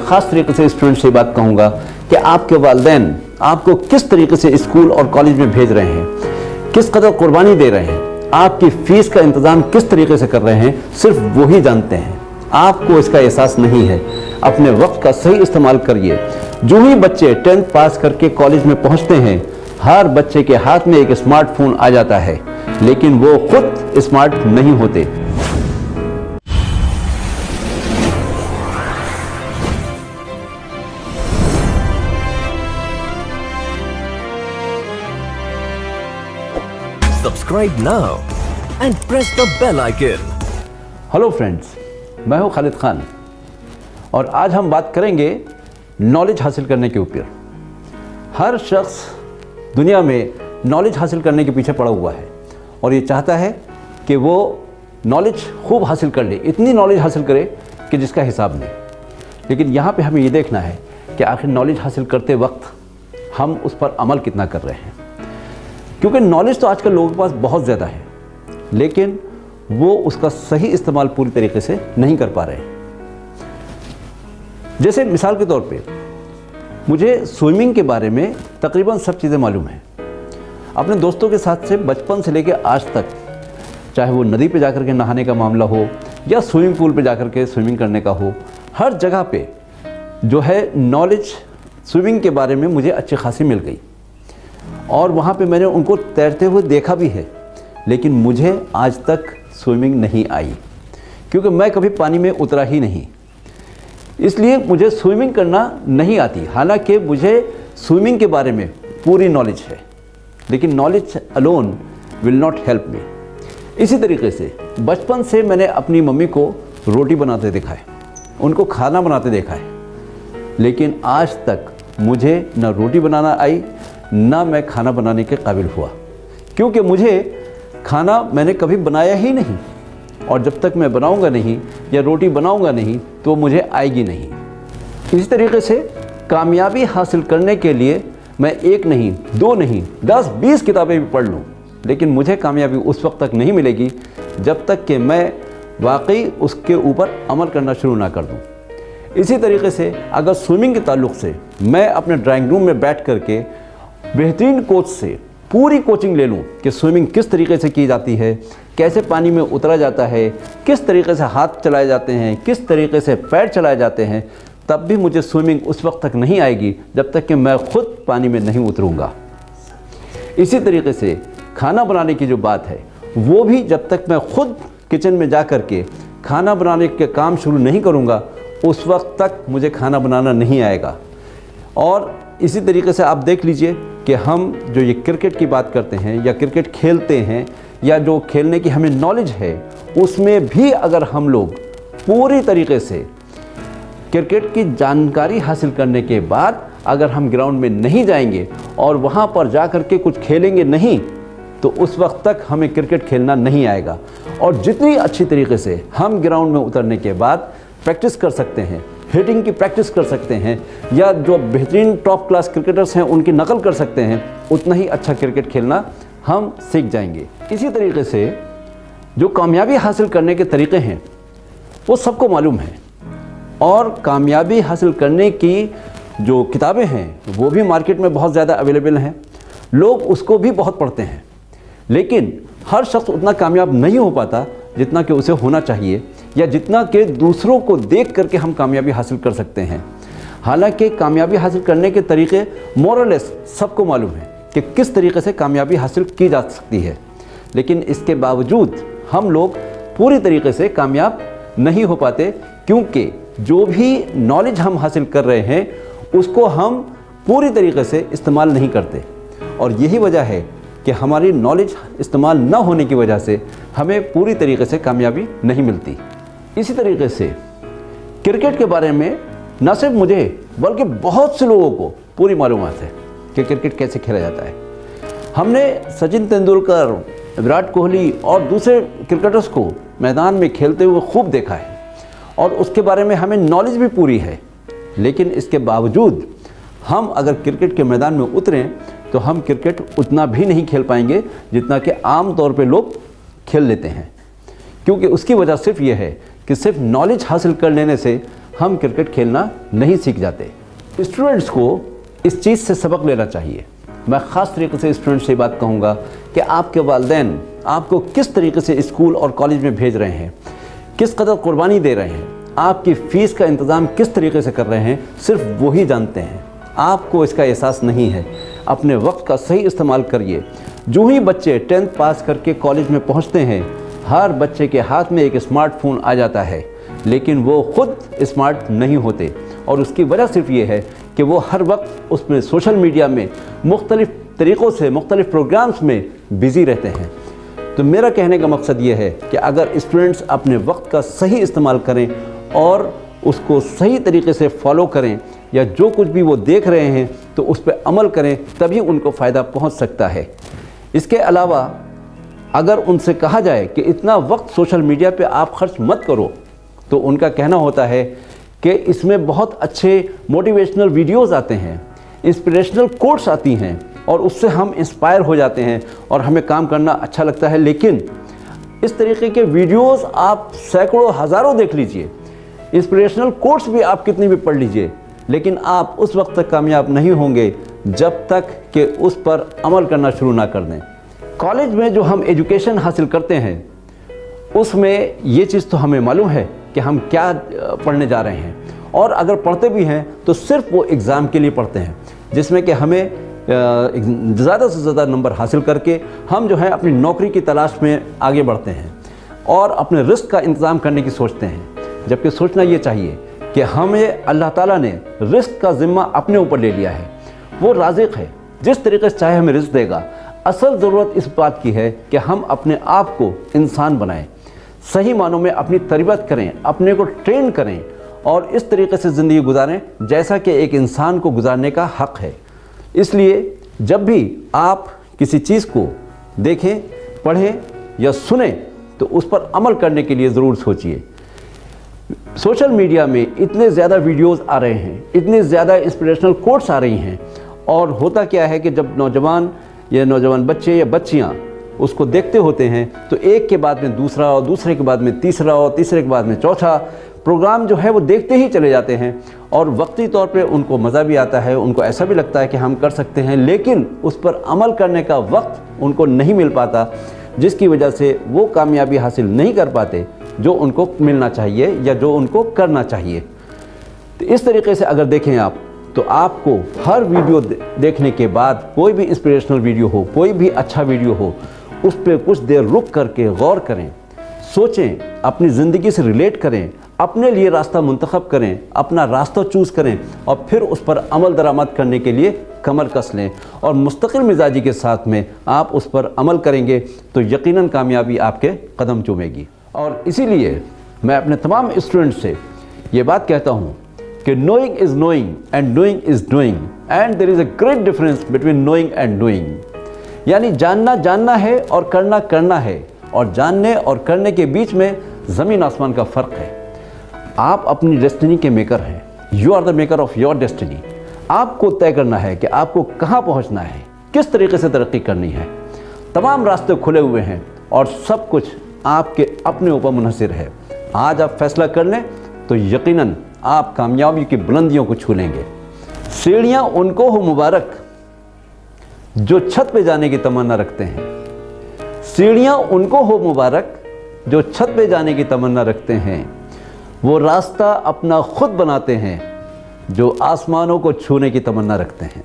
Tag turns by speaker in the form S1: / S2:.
S1: ख़ास तरीके से स्टूडेंट से बात कहूँगा कि आपके वालिदैन आपको किस तरीके से स्कूल और कॉलेज में भेज रहे हैं, किस कदर कुर्बानी दे रहे हैं, आपकी फ़ीस का इंतज़ाम किस तरीके से कर रहे हैं, सिर्फ वो ही जानते हैं। आपको इसका एहसास नहीं है। अपने वक्त का सही इस्तेमाल करिए। जो ही बच्चे 10th पास करके कॉलेज में पहुंचते हैं, हर बच्चे के हाथ में एक स्मार्टफोन आ जाता है, लेकिन वो खुद स्मार्ट नहीं होते।
S2: Subscribe now and press the bell icon.
S1: Hello friends, मैं हूं खालिद खान और आज हम बात करेंगे नॉलेज हासिल करने के ऊपर। हर शख्स दुनिया में नॉलेज हासिल करने के पीछे पड़ा हुआ है और ये चाहता है कि वो नॉलेज खूब हासिल कर ले, इतनी नॉलेज हासिल करे कि जिसका हिसाब नहीं। लेकिन यहाँ पे हमें ये देखना है कि आखिर नॉलेज हासिल करते वक्त हम उस पर अमल कितना कर रहे हैं, क्योंकि नॉलेज तो आजकल लोगों के पास बहुत ज़्यादा है, लेकिन वो उसका सही इस्तेमाल पूरी तरीके से नहीं कर पा रहे हैं। जैसे मिसाल के तौर पे मुझे स्विमिंग के बारे में तकरीबन सब चीज़ें मालूम हैं। अपने दोस्तों के साथ से बचपन से लेकर आज तक, चाहे वो नदी पे जाकर के नहाने का मामला हो या स्विमिंग पूल पे जाकर के स्विमिंग करने का हो, हर जगह पे जो है नॉलेज स्विमिंग के बारे में मुझे अच्छी खासी मिल गई और वहाँ पे मैंने उनको तैरते हुए देखा भी है। लेकिन मुझे आज तक स्विमिंग नहीं आई, क्योंकि मैं कभी पानी में उतरा ही नहीं, इसलिए मुझे स्विमिंग करना नहीं आती। हालांकि मुझे स्विमिंग के बारे में पूरी नॉलेज है, लेकिन knowledge alone will not help me. इसी तरीके से बचपन से मैंने अपनी मम्मी को रोटी बनाते देखा है, उनको खाना बनाते देखा है, लेकिन आज तक मुझे न रोटी बनाना आई ना मैं खाना बनाने के काबिल हुआ, क्योंकि मुझे खाना मैंने कभी बनाया ही नहीं और जब तक मैं बनाऊंगा नहीं या रोटी बनाऊंगा नहीं तो मुझे आएगी नहीं। इसी तरीके से कामयाबी हासिल करने के लिए मैं एक नहीं, दो नहीं, 10-20 किताबें भी पढ़ लूँ, लेकिन मुझे कामयाबी उस वक्त तक नहीं मिलेगी जब तक कि मैं वाकई उसके ऊपर अमल करना शुरू ना कर दूँ। इसी तरीके से अगर स्विमिंग के ताल्लुक़ से मैं अपने ड्राइंग रूम में बैठ करके बेहतरीन कोच से पूरी कोचिंग ले लूँ कि स्विमिंग किस तरीके से की जाती है, कैसे पानी में उतरा जाता है, किस तरीके से हाथ चलाए जाते हैं, किस तरीके से पैर चलाए जाते हैं, तब भी मुझे स्विमिंग उस वक्त तक नहीं आएगी जब तक कि मैं खुद पानी में नहीं उतरूँगा। इसी तरीके से खाना बनाने की जो बात है, वो भी जब तक मैं खुद किचन में जा कर के खाना बनाने के काम शुरू नहीं करूँगा, उस वक्त तक मुझे खाना बनाना नहीं आएगा। और इसी तरीके से आप देख लीजिए कि हम जो ये क्रिकेट की बात करते हैं या क्रिकेट खेलते हैं या जो खेलने की हमें नॉलेज है, उसमें भी अगर हम लोग पूरी तरीके से क्रिकेट की जानकारी हासिल करने के बाद अगर हम ग्राउंड में नहीं जाएंगे और वहाँ पर जा कर के कुछ खेलेंगे नहीं, तो उस वक्त तक हमें क्रिकेट खेलना नहीं आएगा। और जितनी अच्छी तरीके से हम ग्राउंड में उतरने के बाद प्रैक्टिस कर सकते हैं, हिटिंग की प्रैक्टिस कर सकते हैं या जो बेहतरीन टॉप क्लास क्रिकेटर्स हैं उनकी नकल कर सकते हैं, उतना ही अच्छा क्रिकेट खेलना हम सीख जाएंगे। इसी तरीके से जो कामयाबी हासिल करने के तरीक़े हैं वो सबको मालूम है और कामयाबी हासिल करने की जो किताबें हैं वो भी मार्केट में बहुत ज़्यादा अवेलेबल हैं, लोग उसको भी बहुत पढ़ते हैं, लेकिन हर शख्स उतना कामयाब नहीं हो पाता जितना कि उसे होना चाहिए या जितना कि दूसरों को देख करके हम कामयाबी हासिल कर सकते हैं। हालांकि कामयाबी हासिल करने के तरीक़े मोरलेस सबको मालूम है कि किस तरीके से कामयाबी हासिल की जा सकती है, लेकिन इसके बावजूद हम लोग पूरी तरीके से कामयाब नहीं हो पाते, क्योंकि जो भी नॉलेज हम हासिल कर रहे हैं उसको हम पूरी तरीके से इस्तेमाल नहीं करते। और यही वजह है कि हमारी नॉलेज इस्तेमाल न होने की वजह से हमें पूरी तरीके से कामयाबी नहीं मिलती। इसी तरीके से क्रिकेट के बारे में न सिर्फ मुझे बल्कि बहुत से लोगों को पूरी मालूमात है कि क्रिकेट कैसे खेला जाता है। हमने सचिन तेंदुलकर, विराट कोहली और दूसरे क्रिकेटर्स को मैदान में खेलते हुए खूब देखा है और उसके बारे में हमें नॉलेज भी पूरी है, लेकिन इसके बावजूद हम अगर क्रिकेट के मैदान में उतरें तो हम क्रिकेट उतना भी नहीं खेल पाएंगे जितना कि आम तौर पे लोग खेल लेते हैं। क्योंकि उसकी वजह सिर्फ ये है कि सिर्फ नॉलेज हासिल कर लेने से हम क्रिकेट खेलना नहीं सीख जाते। स्टूडेंट्स को इस चीज़ से सबक लेना चाहिए। मैं ख़ास तरीके से स्टूडेंट्स से ये बात कहूँगा कि आपके वालिदैन आपको किस तरीके से स्कूल और कॉलेज में भेज रहे हैं, किस कदर कुर्बानी दे रहे हैं, आपकी फ़ीस का इंतज़ाम किस तरीके से कर रहे हैं, सिर्फ वही जानते हैं। आपको इसका एहसास नहीं है। अपने वक्त का सही इस्तेमाल करिए। जो ही बच्चे 10th पास करके कॉलेज में पहुंचते हैं, हर बच्चे के हाथ में एक स्मार्टफोन आ जाता है, लेकिन वो खुद स्मार्ट नहीं होते। और उसकी वजह सिर्फ ये है कि वो हर वक्त उसमें सोशल मीडिया में मुख्तलिफ़ तरीक़ों से मुख्तलिफ़ प्रोग्राम्स में बिज़ी रहते हैं। तो मेरा कहने का मकसद ये है कि अगर स्टूडेंट्स अपने वक्त का सही इस्तेमाल करें और उसको सही तरीके से फॉलो करें, या जो कुछ भी वो देख रहे हैं तो उस पर अमल करें, तभी उनको फ़ायदा पहुंच सकता है। इसके अलावा अगर उनसे कहा जाए कि इतना वक्त सोशल मीडिया पे आप खर्च मत करो, तो उनका कहना होता है कि इसमें बहुत अच्छे मोटिवेशनल वीडियोस आते हैं, इंस्पिरेशनल कोट्स आती हैं और उससे हम इंस्पायर हो जाते हैं और हमें काम करना अच्छा लगता है। लेकिन इस तरीके के वीडियोस आप सैकड़ों हज़ारों देख लीजिए, इंस्पिरेशनल कोट्स भी आप कितनी भी पढ़ लीजिए, लेकिन आप उस वक्त तक कामयाब नहीं होंगे जब तक कि उस पर अमल करना शुरू ना कर दें। कॉलेज में जो हम एजुकेशन हासिल करते हैं उसमें ये चीज़ तो हमें मालूम है कि हम क्या पढ़ने जा रहे हैं, और अगर पढ़ते भी हैं तो सिर्फ वो एग्ज़ाम के लिए पढ़ते हैं, जिसमें कि हमें ज़्यादा से ज़्यादा नंबर हासिल करके हम जो है अपनी नौकरी की तलाश में आगे बढ़ते हैं और अपने रिस्क का इंतज़ाम करने की सोचते हैं। जबकि सोचना ये चाहिए कि हमें अल्लाह ताला ने रिस्क का ज़िम्मा अपने ऊपर ले लिया है। वो राज़िक़ है, जिस तरीके से चाहे हमें रिस्क देगा। असल ज़रूरत इस बात की है कि हम अपने आप को इंसान बनाएं, सही मानों में अपनी तरबियत करें, अपने को ट्रेन करें और इस तरीके से ज़िंदगी गुजारें जैसा कि एक इंसान को गुजारने का हक़ है। इसलिए जब भी आप किसी चीज़ को देखें, पढ़ें या सुनें तो उस पर अमल करने के लिए ज़रूर सोचिए। सोशल मीडिया में इतने ज़्यादा वीडियोस आ रहे हैं, इतने ज़्यादा इंस्पिरेशनल कोट्स आ रही हैं, और होता क्या है कि जब नौजवान या नौजवान बच्चे या बच्चियां उसको देखते होते हैं तो एक के बाद में दूसरा और दूसरे के बाद में तीसरा और तीसरे के बाद में चौथा प्रोग्राम जो है वो देखते ही चले जाते हैं। और वक्ती तौर पे उनको मज़ा भी आता है, उनको ऐसा भी लगता है कि हम कर सकते हैं, लेकिन उस पर अमल करने का वक्त उनको नहीं मिल पाता, जिसकी वजह से वो कामयाबी हासिल नहीं कर पाते जो उनको मिलना चाहिए या जो उनको करना चाहिए। तो इस तरीके से अगर देखें आप, तो आपको हर वीडियो देखने के बाद, कोई भी इंस्पिरेशनल वीडियो हो, कोई भी अच्छा वीडियो हो, उस पर कुछ देर रुक करके गौर करें, सोचें, अपनी ज़िंदगी से रिलेट करें, अपने लिए रास्ता मुंतखब करें, अपना रास्ता चूज़ करें और फिर उस पर अमल दरामद करने के लिए कमर कस लें। और मुस्तकिल मिजाजी के साथ में आप उस पर अमल करेंगे तो यकीनन कामयाबी आपके कदम चूमेगी। और इसीलिए मैं अपने तमाम स्टूडेंट्स से ये बात कहता हूँ कि knowing is knowing and doing is doing, and there is a great difference between knowing and doing. यानी जानना जानना है और करना करना है, और जानने और करने के बीच में ज़मीन आसमान का फ़र्क है। आप अपनी डेस्टिनी के मेकर हैं, you are the maker of your destiny. आपको तय करना है कि आपको कहाँ पहुँचना है, किस तरीके से तरक्की करनी है। तमाम रास्ते खुले हुए हैं और सब कुछ आपके अपने ऊपर मुनहसर है। आज आप फैसला कर लें तो यकीनन आप कामयाबी की बुलंदियों को छू लेंगे। सीढ़ियाँ उनको हो मुबारक जो छत पे जाने की तमन्ना रखते हैं। सीढ़ियाँ उनको हो मुबारक जो छत पे जाने की तमन्ना रखते हैं। वो रास्ता अपना खुद बनाते हैं जो आसमानों को छूने की तमन्ना रखते हैं।